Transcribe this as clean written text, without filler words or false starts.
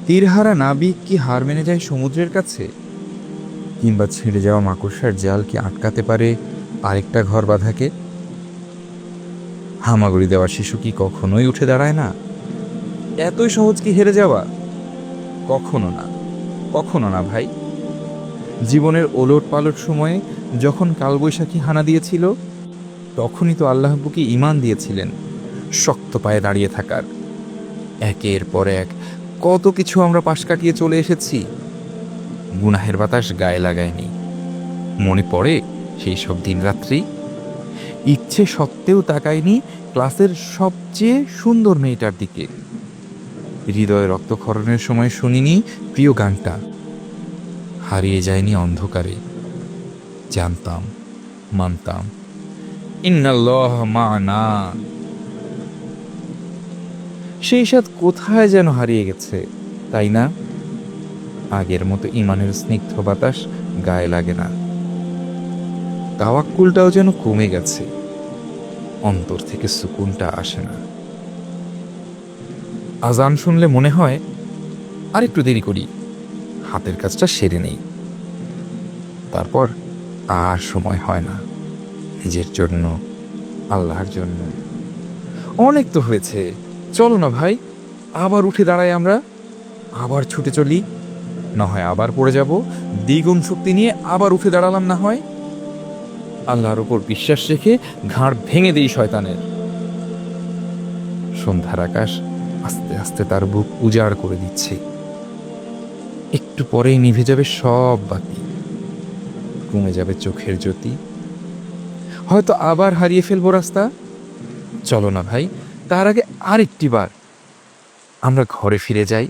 তীরহারা নাবিক কি হার মেনে যায় সমুদ্রের কাছে? কিংবা ছিঁড়ে যাওয়া মাকড়সার জাল কি আটকাতে পারে আরেকটা ঘর বাঁধাকে? হামাগুড়ি দেওয়া শিশু কি কখনোই উঠে দাঁড়ায় না? এতই সহজ কি হেরে যাওয়া? কখনো না, কখনো না ভাই। জীবনের ওলট পালট সময়ে যখন কালবৈশাখী হানা দিয়েছিল, তখনই তো আল্লাহ বুকে ঈমান দিয়েছিলেন শক্ত পায়ে দাঁড়িয়ে থাকার। একের পর এক কত কিছু আমরা পাশ কাটিয়ে চলে এসেছি, গুনাহের বাতাস গায়ে লাগায়নি। মনে পড়ে সেই সব দিনরাত্রি? ইচ্ছে সত্ত্বেও তাকায়নি ক্লাসের সবচেয়ে সুন্দর মেয়েটার দিকে। হৃদয়ে রক্তক্ষরণের সময় শুনিনি প্রিয় গানটা। হারিয়ে যায়নি অন্ধকারে, জানতাম, মানতাম ইন্নাল্লাহ মা'না। সেই সাথ কোথায় যেন হারিয়ে গেছে, তাই না? আগের মতো ইমানের স্নিগ্ধ বাতাস গায়ে লাগে না, তাওয়াক্কুলটাও যেন কমে গেছে, অন্তর থেকে সুকুনটা আসে না। আজান শুনলে মনে হয় আর একটু দেরি করি, হাতের কাজটা সেরে নেই। তারপর আর সময় হয় না, নিজের জন্য, আল্লাহর জন্য। অনেক তো হয়েছে, চলো না ভাই, আবার উঠে দাঁড়াই আমরা, আবার ছুটে চলি। না হয় আবার পড়ে যাব, দ্বিগুণ শক্তি নিয়ে আবার উঠে দাঁড়ালাম না হয়। আল্লাহর উপর বিশ্বাস রেখে ঘাড় ভেঙে দিই শয়তানের। সন্ধ্যার আকাশ আস্তে আস্তে তার বুক উজাড় করে দিচ্ছে। একটু পরেই নিভে যাবে সব বাতি, কমে যাবে চোখের জ্যোতি। হয়তো আবার হারিয়ে ফেলবো রাস্তা। চলো না ভাই, তার আগে আরেকটি বার আমরা ঘরে ফিরে যাই।